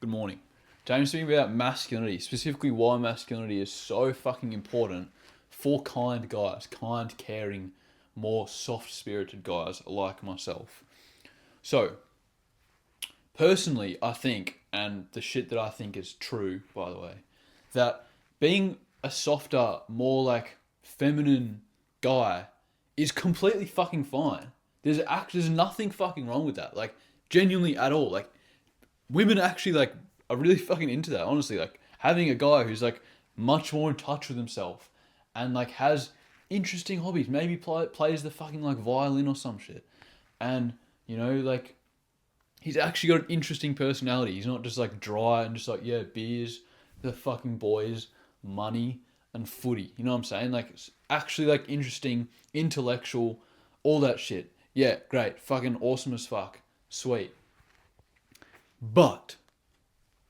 Good morning. Today I'm speaking about masculinity, specifically why masculinity is so fucking important for kind guys, kind, caring, more soft-spirited guys like myself. So, personally, I think, and the shit that I think is true, by the way, that being a softer, more like feminine guy is completely fucking fine. There's nothing fucking wrong with that. Like, genuinely at all. Like, women actually like are really fucking into that. Honestly, like having a guy who's like much more in touch with himself and like has interesting hobbies. Maybe plays the fucking like violin or some shit, and like he's actually got an interesting personality. He's not just like dry and just like yeah beers, the fucking boys, money and footy. You know what I'm saying? Like it's actually like interesting, intellectual, all that shit. Yeah, great, fucking awesome as fuck, sweet. But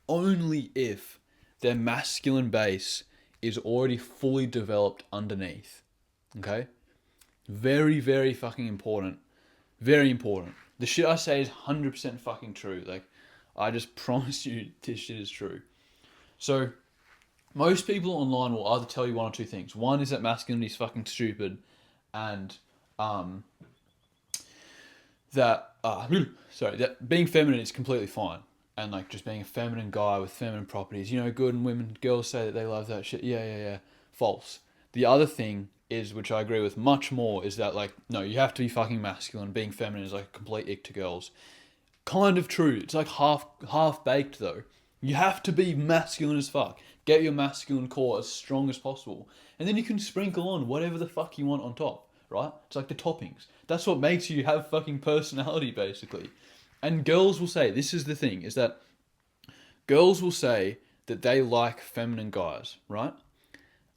only if their masculine base is already fully developed underneath. Okay? Very, very fucking important. Very important. The shit I say is 100% fucking true. Like, I just promise you this shit is true. So, most people online will either tell you one or two things. One is that masculinity is fucking stupid, and um, that that being feminine is completely fine, and like just being a feminine guy with feminine properties, good, and girls say that they love that shit. Yeah. False. The other thing is, which I agree with much more, is that like no, you have to be fucking masculine. Being feminine is like a complete ick to girls. Kind of true. It's like half baked though. You have to be masculine as fuck. Get your masculine core as strong as possible, and then you can sprinkle on whatever the fuck you want on top. Right? It's like the toppings. That's what makes you have fucking personality, basically. And girls will say, this is the thing, is that girls will say that they like feminine guys, right?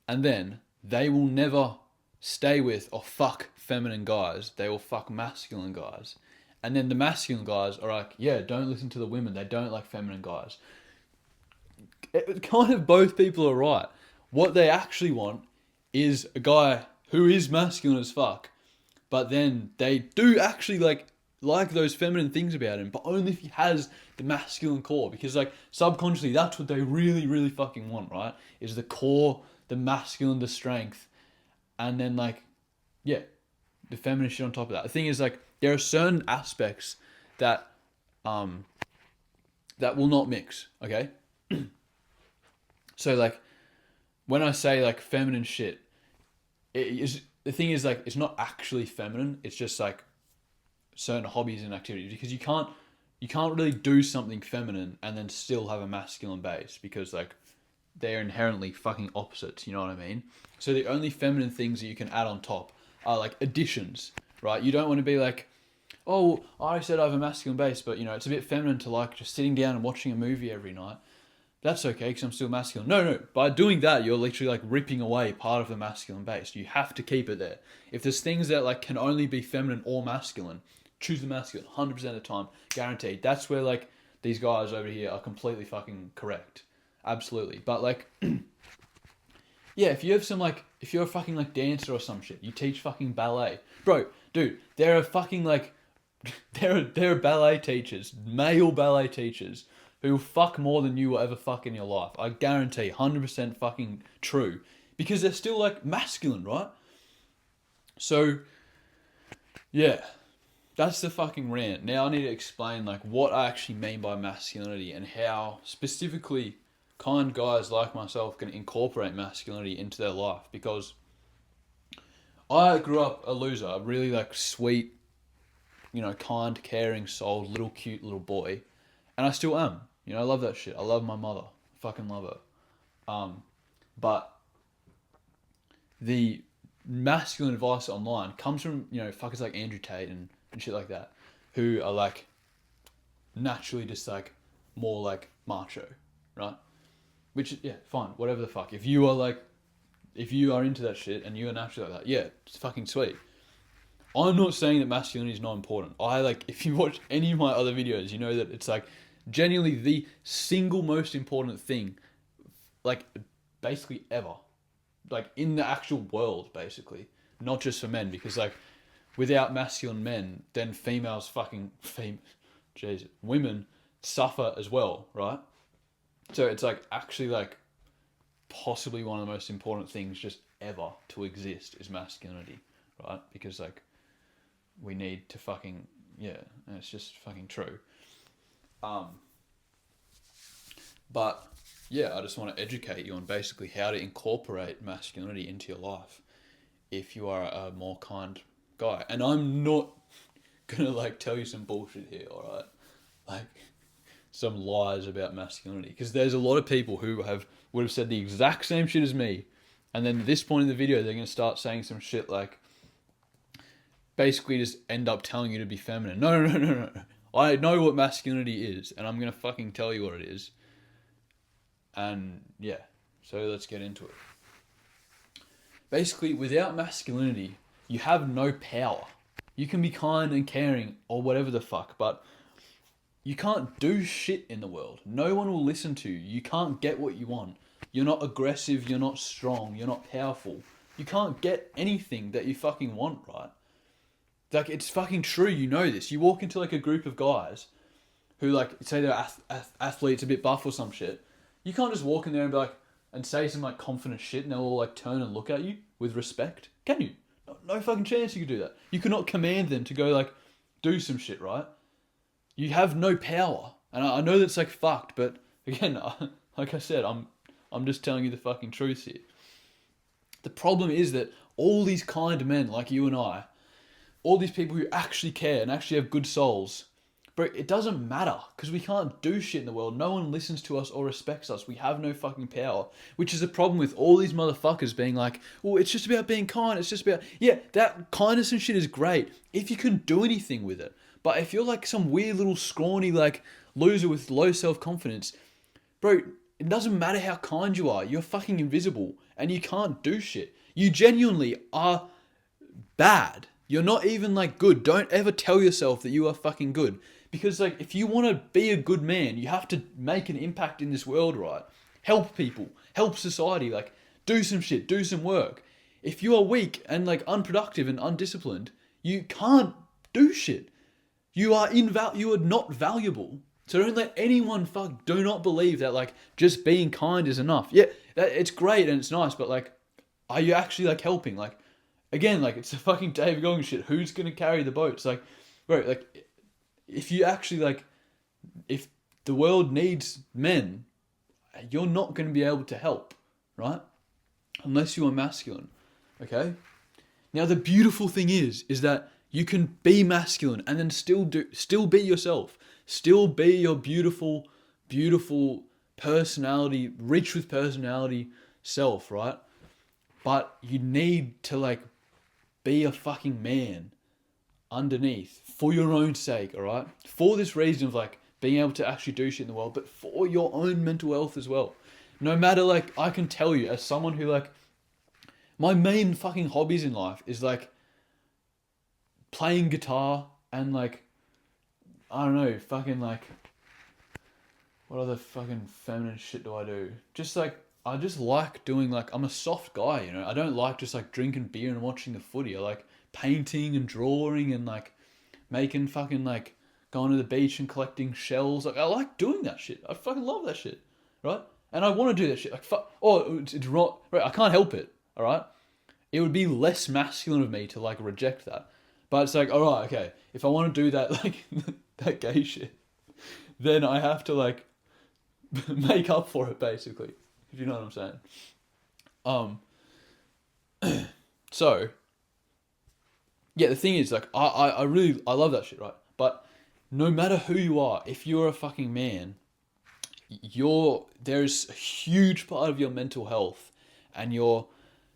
And then they will never stay with or fuck feminine guys. They will fuck masculine guys. And then the masculine guys are like, yeah, don't listen to the women. They don't like feminine guys. Kind of both people are right. What they actually want is a guy who is masculine as fuck, but then they do actually like those feminine things about him, but only if he has the masculine core, because like subconsciously that's what they really really fucking want, right? Is the core, the masculine, the strength, and then like yeah, the feminine shit on top of that. The thing is like there are certain aspects that um that will not mix, okay? So like when I say like feminine shit, it is the thing is like it's not actually feminine. It's just like certain hobbies and activities, because you can't really do something feminine and then still have a masculine base, because like they're inherently fucking opposites. You know what I mean? So the only feminine things that you can add on top are like additions, right? You don't want to be like, oh, I said I have a masculine base, but it's a bit feminine to like just sitting down and watching a movie every night. That's okay because I'm still masculine. No. By doing that, you're literally like ripping away part of the masculine base. You have to keep it there. If there's things that like can only be feminine or masculine, choose the masculine 100% of the time, guaranteed. That's where like these guys over here are completely fucking correct. Absolutely. But like, yeah, if you have some like, if you're a fucking like dancer or some shit, you teach fucking ballet, bro, dude. There are fucking like, there are ballet teachers, male ballet teachers who will fuck more than you will ever fuck in your life. I guarantee, 100% fucking true. Because they're still like masculine, right? So, yeah, that's the fucking rant. Now I need to explain like what I actually mean by masculinity and how specifically kind guys like myself can incorporate masculinity into their life. Because I grew up a loser, a really like sweet, kind, caring souled, little cute little boy. And I still am. I love that shit. I love my mother. I fucking love her. But the masculine advice online comes from, fuckers like Andrew Tate and shit like that, who are like naturally just like more like macho, right? Which, yeah, fine, whatever the fuck. If you are into that shit and you are naturally like that, yeah, it's fucking sweet. I'm not saying that masculinity is not important. If you watch any of my other videos, you know that it's like genuinely the single most important thing, like basically ever, like in the actual world, basically, not just for men, because like without masculine men, then women suffer as well, right? So it's like actually like possibly one of the most important things just ever to exist is masculinity, right? Because like we need to fucking, yeah, and it's just fucking true. But yeah, I just want to educate you on basically how to incorporate masculinity into your life if you are a more kind guy. And I'm not gonna like tell you some bullshit here, alright? Like some lies about masculinity. Because there's a lot of people who would have said the exact same shit as me, and then at this point in the video they're gonna start saying some shit like basically just end up telling you to be feminine. No. I know what masculinity is, and I'm gonna fucking tell you what it is. And yeah, so let's get into it. Basically, without masculinity, you have no power. You can be kind and caring or whatever the fuck, but you can't do shit in the world. No one will listen to you. You can't get what you want. You're not aggressive, you're not strong, you're not powerful. You can't get anything that you fucking want, right? Like, it's fucking true, you know this. You walk into like a group of guys who like, say they're athletes, a bit buff or some shit. You can't just walk in there and be like, and say some like confident shit and they'll all like turn and look at you with respect. Can you? No fucking chance you could do that. You cannot command them to go like, do some shit, right? You have no power. And I know that's like fucked, but again, like I said, I'm just telling you the fucking truth here. The problem is that all these kind men like you and I, all these people who actually care and actually have good souls, bro, it doesn't matter because we can't do shit in the world. No one listens to us or respects us. We have no fucking power, which is a problem with all these motherfuckers being like, well, it's just about being kind. It's just about, yeah, that kindness and shit is great if you can do anything with it. But if you're like some weird little scrawny like loser with low self-confidence, bro, it doesn't matter how kind you are. You're fucking invisible and you can't do shit. You genuinely are bad. You're not even like good. Don't ever tell yourself that you are fucking good. Because like if you want to be a good man, you have to make an impact in this world, right? Help people, help society, like do some shit, do some work. If you are weak and like unproductive and undisciplined, you can't do shit. You are not valuable. So don't let anyone do not believe that like just being kind is enough. Yeah, it's great and it's nice, but like are you actually like helping? Like again, like it's a fucking David Goggins shit. Who's gonna carry the boats? Like, bro, like if you actually like, if the world needs men, you're not going to be able to help, right? Unless you are masculine, okay? Now the beautiful thing is that you can be masculine and then still be yourself, still be your beautiful, beautiful personality, rich with personality self, right? But you need to like be a fucking man underneath for your own sake, all right? For this reason of like being able to actually do shit in the world, but for your own mental health as well. No matter like, I can tell you as someone who like, my main fucking hobbies in life is like playing guitar and like, I don't know, fucking like, what other fucking feminine shit do I do? Just like, I just like doing like, I'm a soft guy, you know? I don't like just like drinking beer and watching the footy. I like painting and drawing and like making fucking like going to the beach and collecting shells. Like I like doing that shit. I fucking love that shit, right? And I want to do that shit. Like fuck. Oh, it's wrong. Right? I can't help it. All right. It would be less masculine of me to like reject that. But it's like, all right, okay. If I want to do that, like that gay shit, then I have to like make up for it, basically. If you know what I'm saying. So yeah, the thing is, like, I really, I love that shit, right? But no matter who you are, if you're a fucking man, there's a huge part of your mental health and your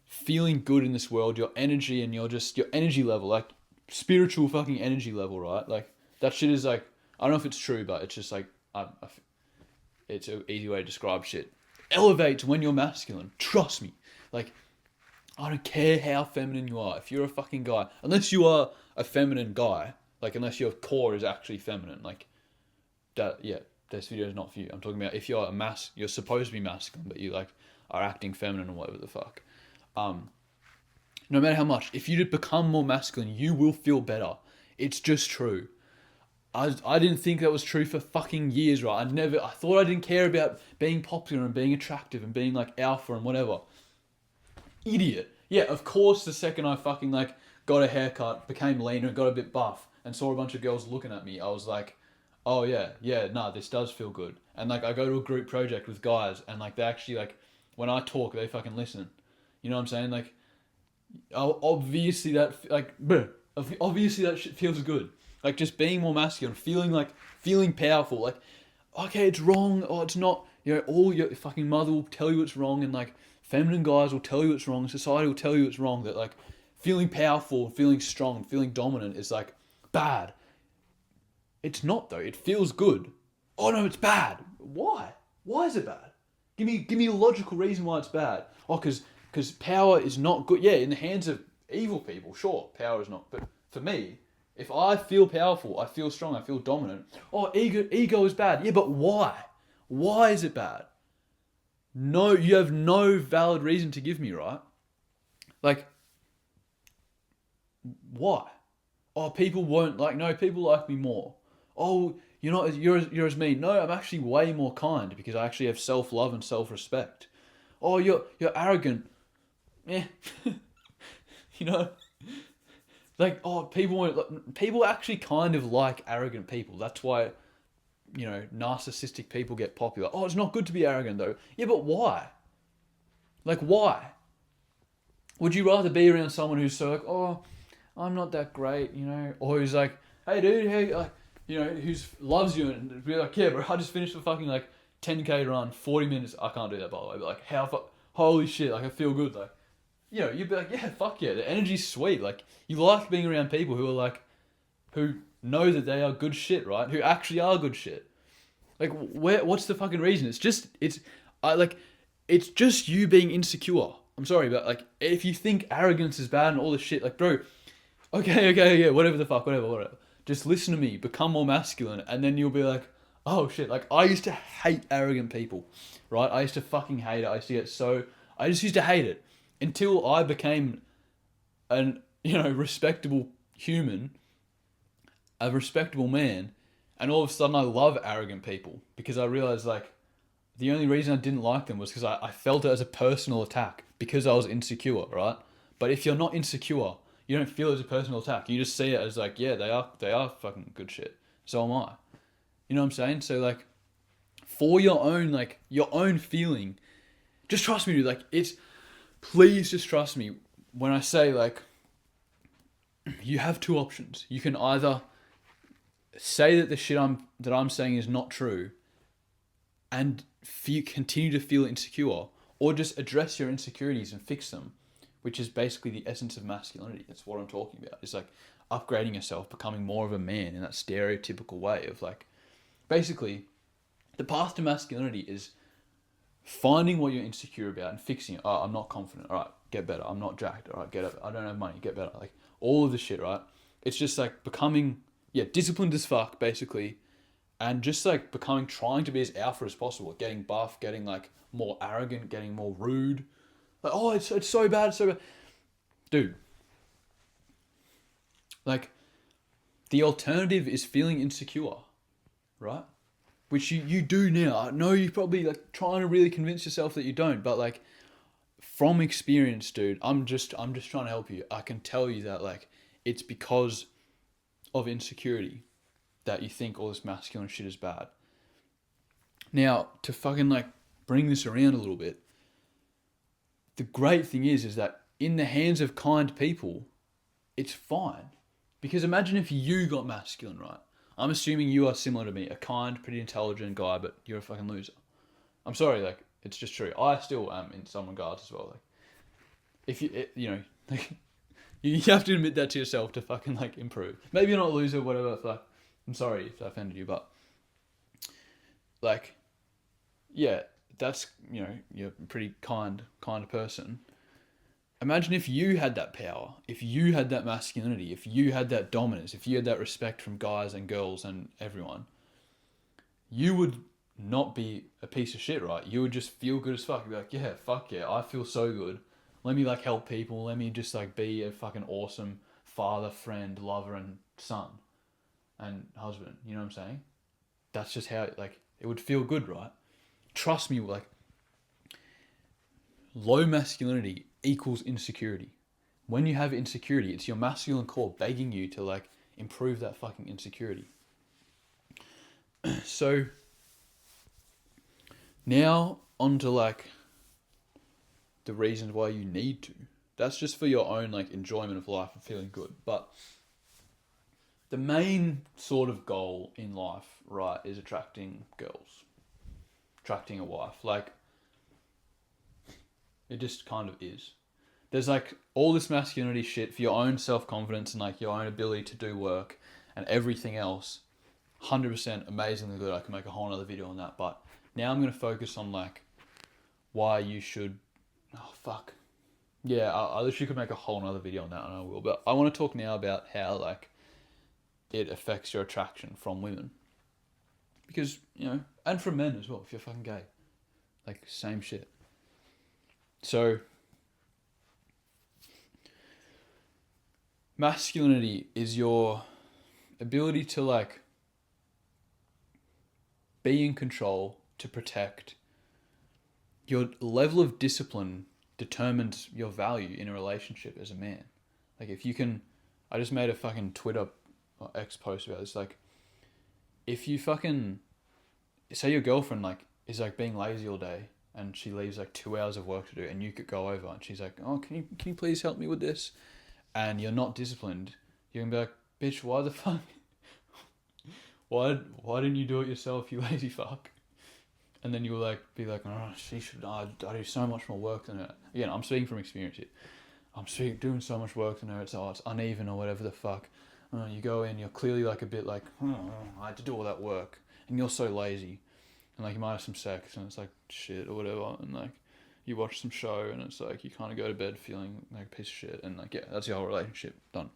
feeling good in this world, your energy and your energy level, like spiritual fucking energy level, right? Like that shit is like, I don't know if it's true, but it's just like, it's an easy way to describe shit. Elevates when you're masculine. Trust me. Like, I don't care how feminine you are. If you're a fucking guy, unless you are a feminine guy, like unless your core is actually feminine, like that, yeah, this video is not for you. I'm talking about if you're you're supposed to be masculine, but you like are acting feminine or whatever the fuck. No matter how much, if you become more masculine, you will feel better. It's just true. I didn't think that was true for fucking years, right? I thought I didn't care about being popular and being attractive and being like alpha and whatever. Idiot. Yeah, of course the second I fucking like got a haircut, became leaner and got a bit buff and saw a bunch of girls looking at me, I was like, oh yeah, nah, this does feel good. And like I go to a group project with guys and like they actually like, when I talk, they fucking listen. You know what I'm saying? Like, obviously that, like, bruh, obviously that shit feels good. Like just being more masculine, feeling powerful. Like, okay, it's wrong or it's not. You know, all your fucking mother will tell you it's wrong, and like feminine guys will tell you it's wrong. Society will tell you it's wrong. That like feeling powerful, feeling strong, feeling dominant is like bad. It's not though. It feels good. Oh no, it's bad. Why? Why is it bad? Give me a logical reason why it's bad. Oh, because power is not good. Yeah, in the hands of evil people, sure, power is not. But for me, if I feel powerful, I feel strong, I feel dominant. Oh, ego is bad. Yeah, but why? Why is it bad? No, you have no valid reason to give me, right? Like, why? Oh, people won't like. No, people like me more. Oh, you're as mean. No, I'm actually way more kind because I actually have self love and self respect. Oh, you're arrogant. Yeah, you know, like oh, people actually kind of like arrogant people. That's why narcissistic people get popular. Oh, it's not good to be arrogant though. Yeah, but why? Like why? Would you rather be around someone who's so like, oh, I'm not that great, or who's like, hey dude, hey, like, who's loves you and be like, yeah, bro, I just finished the fucking like 10k run, 40 minutes. I can't do that by the way, but like, holy shit, like I feel good, like, you'd be like, yeah, fuck yeah, the energy's sweet. Like, you like being around people who are like, who know that they are good shit, right? Who actually are good shit. Like, what's the fucking reason? It's just you being insecure. I'm sorry, but like, if you think arrogance is bad and all this shit, like, bro, okay, yeah, whatever the fuck, whatever. Just listen to me, become more masculine, and then you'll be like, oh shit, like, I used to hate arrogant people, right? I used to fucking hate it. I just used to hate it until I became an, respectable human, a respectable man, and all of a sudden I love arrogant people because I realized, like, the only reason I didn't like them was because I felt it as a personal attack because I was insecure, right? But if you're not insecure, you don't feel it as a personal attack. You just see it as like, yeah, they are fucking good shit. So am I. You know what I'm saying? So like, for your own feeling, just trust me, dude. Like, please just trust me when I say like, you have two options. You can either say that the shit I'm saying is not true, and continue to feel insecure, or just address your insecurities and fix them, which is basically the essence of masculinity. That's what I'm talking about. It's like upgrading yourself, becoming more of a man in that stereotypical way of like, basically, the path to masculinity is finding what you're insecure about and fixing it. Oh, I'm not confident. All right, get better. I'm not jacked. All right, get up. I don't have money. Get better. Like all of the shit, right? It's just like becoming, disciplined as fuck, basically, and just like trying to be as alpha as possible, getting buff, getting like more arrogant, getting more rude. Like, oh, it's so bad, it's so bad. Dude, like, the alternative is feeling insecure, right? Which you do now. I know you're probably like trying to really convince yourself that you don't, but like, from experience, dude, I'm just trying to help you. I can tell you that like, it's because of insecurity that you think all this masculine shit is bad. Now, to fucking like bring this around a little bit, the great thing is that in the hands of kind people, it's fine. Because imagine if you got masculine, right? I'm assuming you are similar to me, a kind, pretty intelligent guy, but you're a fucking loser. I'm sorry, like, it's just true. I still am in some regards as well. Like, if like, you have to admit that to yourself to fucking like improve. Maybe you're not a loser, whatever. Like, I'm sorry if I offended you, but like, yeah, that's you're a pretty kind person. Imagine if you had that power, if you had that masculinity, if you had that dominance, if you had that respect from guys and girls and everyone, you would not be a piece of shit, right? You would just feel good as fuck. You'd be like, yeah, fuck yeah, I feel so good. Let me like help people. Let me just like be a fucking awesome father, friend, lover, and son. and husband. You know what I'm saying? That's just how like it would feel good, right? Trust me, like low masculinity equals insecurity. When you have insecurity, it's your masculine core begging you to like improve that fucking insecurity. So now onto like the reasons why you need to. That's just for your own like enjoyment of life and feeling good. But the main sort of goal in life, right, is attracting girls, attracting a wife. Like, it just kind of is. There's like all this masculinity shit for your own self-confidence and like your own ability to do work and everything else. 100% amazingly good. I can make a whole other video on that. But now I'm going to focus on like why you should... Oh, fuck. Yeah, I literally could make a whole other video on that, and I will. But I want to talk now about how like it affects your attraction from women. Because, you know, and from men as well, if you're fucking gay. Like, same shit. So, masculinity is your ability to, like, be in control, to protect. Your level of discipline determines your value in a relationship as a man. Like, if you can... I just made a fucking Twitter or X post about this. Like, if you fucking... Say your girlfriend, like, is, like, being lazy all day, and she leaves, like, 2 hours of work to do, and you could go over, and she's like, oh, can you please help me with this? And you're not disciplined, you can be like, bitch, why the fuck? Why didn't you do it yourself, you lazy fuck? And then you will like be like, oh, she should. I do so much more work than her. Again, I'm speaking from experience here. I'm doing so much work than her. It's uneven or whatever the fuck. You go in, you're clearly like a bit like, oh, I had to do all that work, and you're so lazy, and like you might have some sex, and it's like shit or whatever, and like you watch some show, and it's like you kind of go to bed feeling like a piece of shit, and like yeah, that's your whole relationship done.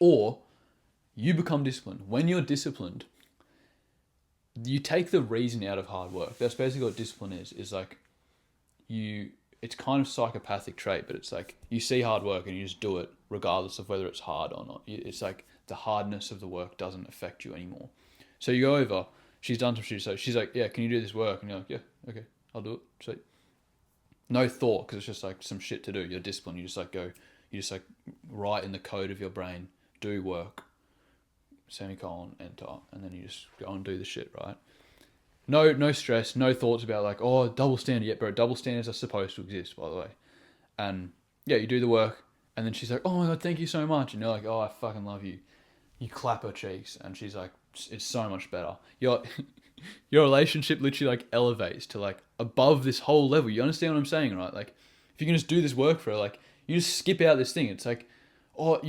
Or you become disciplined. When you're disciplined, you take the reason out of hard work. That's basically what discipline is. Is like it's kind of psychopathic trait, but it's like you see hard work and you just do it regardless of whether it's hard or not. It's like the hardness of the work doesn't affect you anymore. So you go over, she's done some shit, so she's like, yeah, can you do this work? And you're like, yeah, okay, I'll do it. Sweet. No thought, because it's just like some shit to do. You're disciplined. You just like write in the code of your brain, do work, semicolon, enter, and then you just go and do the shit, right? No stress, no thoughts about like, oh, double standard. Yeah, bro, double standards are supposed to exist, by the way. And yeah, you do the work, and then she's like, oh my god, thank you so much. And you're like, oh, I fucking love you. You clap her cheeks, and she's like, it's so much better. Your relationship literally like elevates to like above this whole level. You understand what I'm saying, right? Like, if you can just do this work for her, like, you just skip out this thing. It's like, oh,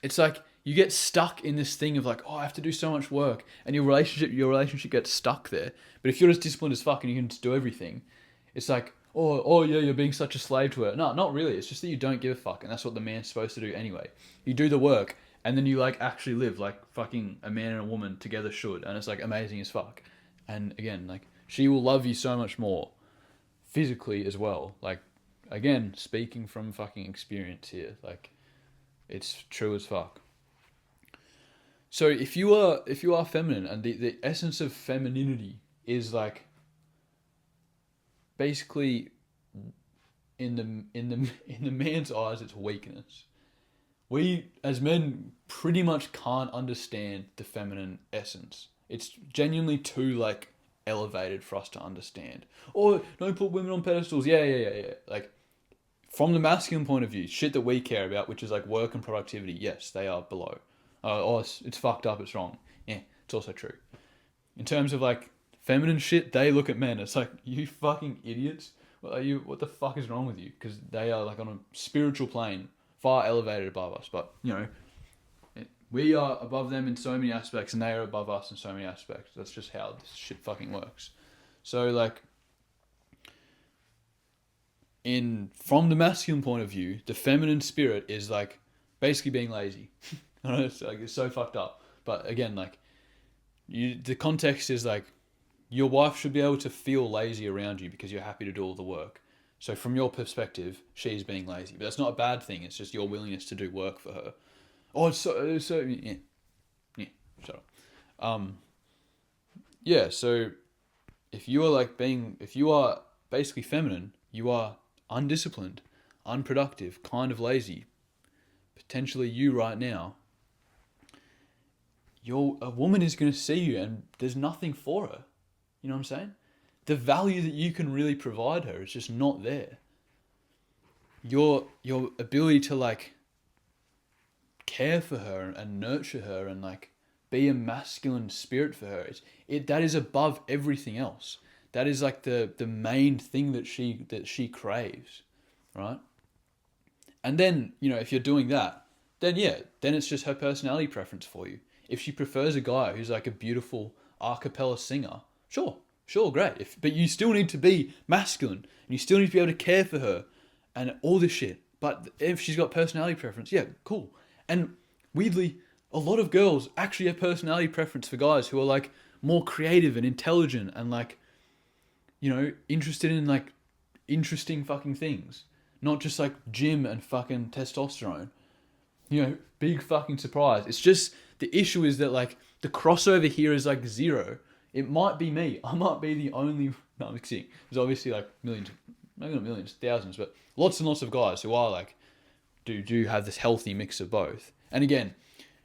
it's like you get stuck in this thing of like, oh, I have to do so much work, and your relationship gets stuck there. But if you're just disciplined as fuck and you can just do everything, it's like, oh yeah, you're being such a slave to her. No, not really. It's just that you don't give a fuck, and that's what the man's supposed to do anyway. You do the work, and then you like actually live like fucking a man and a woman together should, and it's like amazing as fuck. And again, like she will love you so much more physically as well. Like, again, speaking from fucking experience here, like it's true as fuck. So if you are feminine, and the essence of femininity is like basically in the man's eyes, it's weakness. We as men pretty much can't understand the feminine essence. It's genuinely too like elevated for us to understand. Or don't put women on pedestals. Yeah. Like, from the masculine point of view, shit that we care about, which is like work and productivity, yes, they are below. It's fucked up, it's wrong. Yeah, it's also true. In terms of like feminine shit, they look at men. It's like, you fucking idiots. What the fuck is wrong with you? Because they are like on a spiritual plane, far elevated above us. But, you know, we are above them in so many aspects, and they are above us in so many aspects. That's just how this shit fucking works. So like, from the masculine point of view, the feminine spirit is like basically being lazy. I know it's so fucked up, but again, like the context is like your wife should be able to feel lazy around you because you're happy to do all the work. So from your perspective, she's being lazy, but that's not a bad thing. It's just your willingness to do work for her. Oh, it's so yeah. Shut up. Yeah, so if you are if you are basically feminine, you are undisciplined, unproductive, kind of lazy, potentially you right now, a woman is going to see you and there's nothing for her. You know what I'm saying? The value that you can really provide her is just not there. Your ability to like care for her and nurture her and like be a masculine spirit for her, that is above everything else. That is like the main thing that she craves, right? And then, if you're doing that, then yeah, then it's just her personality preference for you. If she prefers a guy who's like a beautiful a cappella singer, sure, great. But you still need to be masculine and you still need to be able to care for her and all this shit. But if she's got personality preference, yeah, cool. And weirdly, a lot of girls actually have personality preference for guys who are like more creative and intelligent and like, interested in like interesting fucking things. Not just like gym and fucking testosterone. Big fucking surprise. It's just the issue is that like the crossover here is like zero. It might be me. I might be the only. No, I'm kidding. There's obviously like millions, maybe not millions, thousands, but lots and lots of guys who are like do have this healthy mix of both. And again,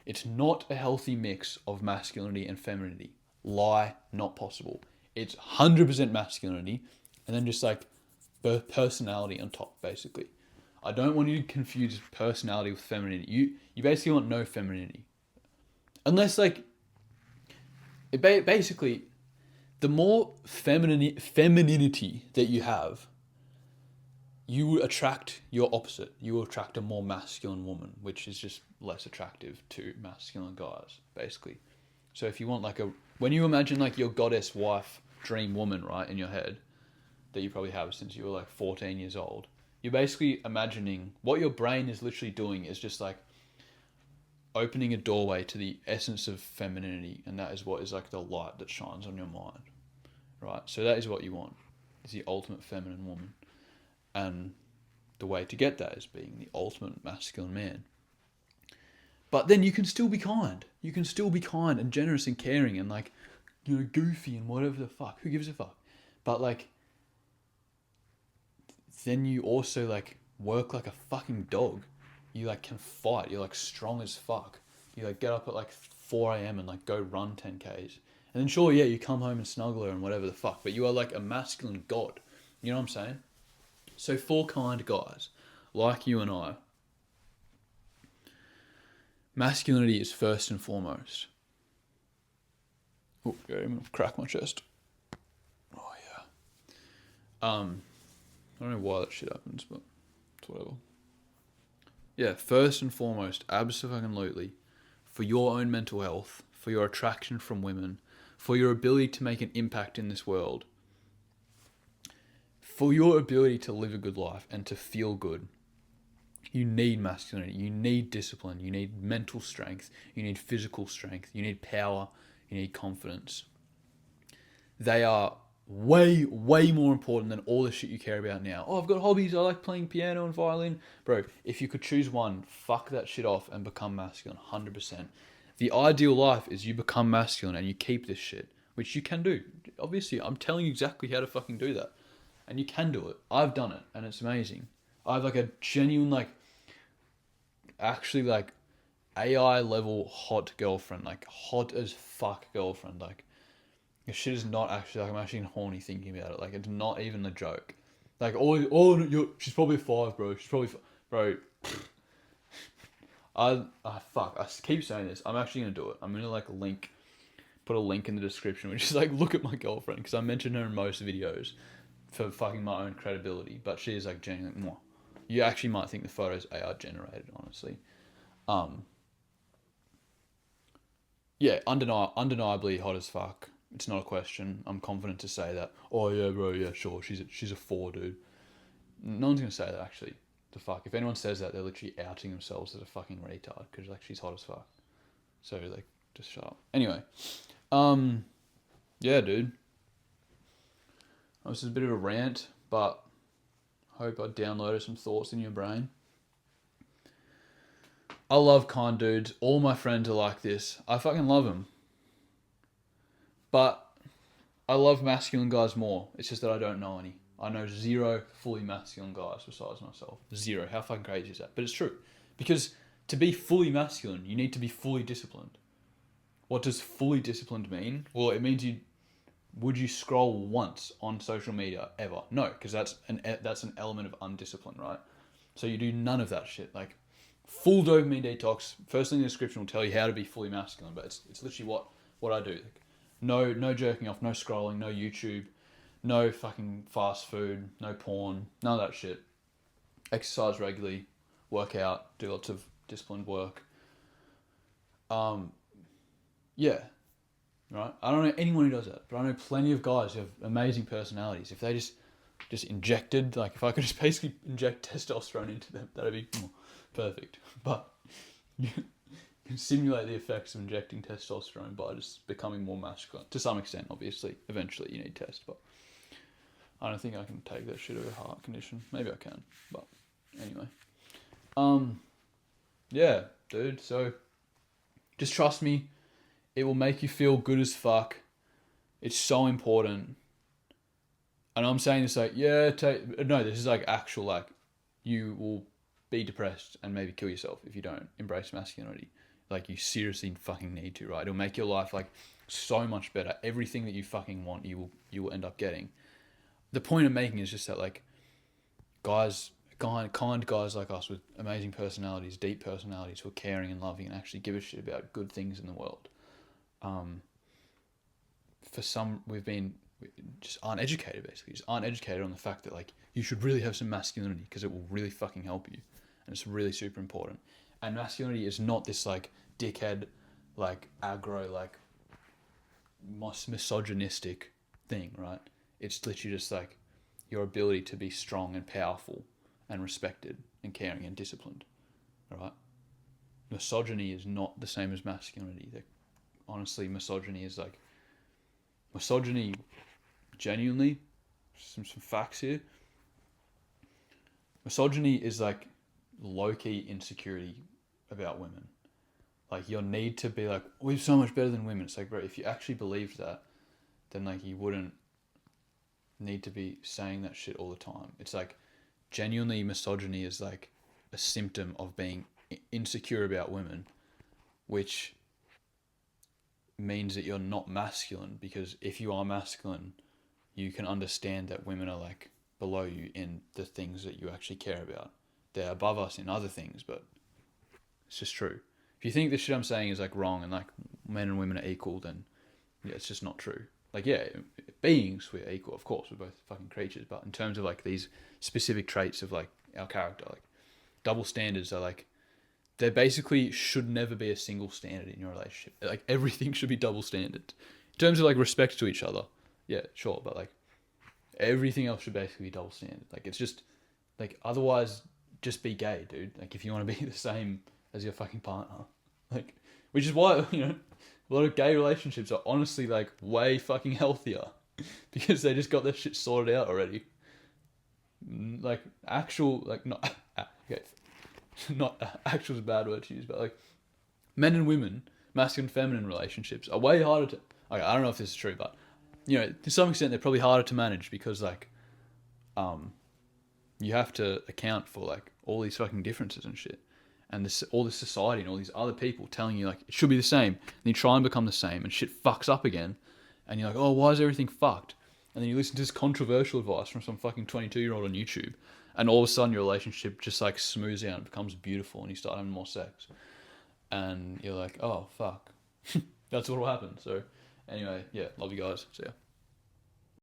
it's not a healthy mix of masculinity and femininity. Lie, not possible. It's 100% masculinity, and then just like personality on top, basically. I don't want you to confuse personality with femininity. You basically want no femininity. Unless like, basically, the more femininity that you have, you will attract your opposite. You will attract a more masculine woman, which is just less attractive to masculine guys, basically. So if you want like when you imagine like your goddess wife dream woman, right, in your head, that you probably have since you were like 14 years old, you're basically imagining what your brain is literally doing is just like opening a doorway to the essence of femininity, and that is what is like the light that shines on your mind, right? So that is what you want, is the ultimate feminine woman. And the way to get that is being the ultimate masculine man. But then you can still be kind. You can still be kind and generous and caring and like, goofy and whatever the fuck. Who gives a fuck? But like, then you also like work like a fucking dog. You like can fight. You're like strong as fuck. You like get up at like 4 a.m. and like go run 10Ks. And then sure, yeah, you come home and snuggle her and whatever the fuck. But you are like a masculine god. You know what I'm saying? So for kind guys, like you and I, masculinity is first and foremost. Oh, yeah, I'm gonna crack my chest. Oh yeah. I don't know why that shit happens, but it's whatever. Yeah, first and foremost, absolutely, for your own mental health, for your attraction from women, for your ability to make an impact in this world, for your ability to live a good life and to feel good, you need masculinity, you need discipline, you need mental strength, you need physical strength, you need power, you need confidence. They are way more important than all the shit you care about now. Oh, I've got hobbies, I like playing piano and violin. Bro, if you could choose one, fuck that shit off and become masculine, 100%. The ideal life is you become masculine and you keep this shit, which you can do. Obviously, I'm telling you exactly how to fucking do that. And you can do it. I've done it, and it's amazing. I have like a genuine, like, actually like AI level hot girlfriend, like hot as fuck girlfriend. Like, this shit is not actually, like, I'm actually horny thinking about it. Like, it's not even a joke. Like, she's probably 5, bro. She's probably, bro. Fuck. I keep saying this. I'm actually gonna do it. I'm gonna like put a link in the description, which is like, look at my girlfriend, because I mention her in most videos for fucking my own credibility, but she is like genuinely more. You actually might think the photos AI generated, honestly. Yeah, undeniably hot as fuck. It's not a question. I'm confident to say that. Oh yeah, bro, yeah, sure. She's a 4, dude. No one's gonna say that actually. The fuck. If anyone says that, they're literally outing themselves as a fucking retard, because like she's hot as fuck. So like, just shut up. Anyway, yeah, dude. This is a bit of a rant, but I hope I downloaded some thoughts in your brain. I love kind dudes. All my friends are like this. I fucking love them. But I love masculine guys more. It's just that I don't know any. I know zero fully masculine guys besides myself. Zero. How fucking crazy is that? But it's true. Because to be fully masculine, you need to be fully disciplined. What does fully disciplined mean? Well, it means would you scroll once on social media ever? No, because that's an element of undiscipline, right? So you do none of that shit. Like full dopamine detox. First thing in the description will tell you how to be fully masculine, but it's literally what I do. Like, no jerking off, no scrolling, no YouTube, no fucking fast food, no porn, none of that shit. Exercise regularly, work out, do lots of disciplined work. Yeah, right. I don't know anyone who does that, but I know plenty of guys who have amazing personalities. If they just injected, like if I could just basically inject testosterone into them, that'd be perfect. But you can simulate the effects of injecting testosterone by just becoming more masculine to some extent. Obviously, eventually you need test, but I don't think I can take that shit of a heart condition. Maybe I can, but anyway. Yeah, dude. So just trust me. It will make you feel good as fuck. It's so important. And I'm saying this like, no, this is like actual, like, you will be depressed and maybe kill yourself if you don't embrace masculinity. Like, you seriously fucking need to, right? It'll make your life, like, so much better. Everything that you fucking want, you will end up getting. The point I'm making is just that, like, kind guys like us with amazing personalities, deep personalities, who are caring and loving and actually give a shit about good things in the world. For some, just aren't educated, basically. Just aren't educated on the fact that, like, you should really have some masculinity because it will really fucking help you. And it's really super important. And masculinity is not this, like, dickhead, like, aggro, like, misogynistic thing, right? It's literally just, like, your ability to be strong and powerful and respected and caring and disciplined, right? Misogyny is not the same as masculinity. Honestly, misogyny, genuinely, some facts here. Misogyny is like low-key insecurity about women. Like, your need to be like, we're so much better than women. It's like, bro, if you actually believed that, then, like, you wouldn't need to be saying that shit all the time. It's like, genuinely, misogyny is like a symptom of being insecure about women, which means that you're not masculine, because if you are masculine, you can understand that women are, like, below you in the things that you actually care about. They're above us in other things, but it's just true. If you think the shit I'm saying is, like, wrong and, like, men and women are equal, then yeah, it's just not true. Like, yeah, beings, we're equal, of course, we're both fucking creatures, but in terms of, like, these specific traits of, like, our character, like, double standards are, like, there basically should never be a single standard in your relationship. Like, everything should be double standard. In terms of, like, respect to each other, yeah, sure, but, like, everything else should basically be double standard. Like, it's just, like, otherwise, just be gay, dude. Like, if you want to be the same as your fucking partner. Like, which is why, you know, a lot of gay relationships are honestly, like, way fucking healthier. Because they just got their shit sorted out already. Like, actual, like, not, okay, not actual is a bad word to use, but, like, men and women, masculine and feminine relationships are way harder to, okay, I don't know if this is true, but, you know, to some extent they're probably harder to manage because, like, you have to account for, like, all these fucking differences and shit. And all this society and all these other people telling you, like, it should be the same. And you try and become the same and shit fucks up again. And you're like, oh, why is everything fucked? And then you listen to this controversial advice from some fucking 22-year-old on YouTube. And all of a sudden your relationship just, like, smooths out and becomes beautiful and you start having more sex. And you're like, oh, fuck. That's what will happen. So, anyway, yeah, love you guys. See ya.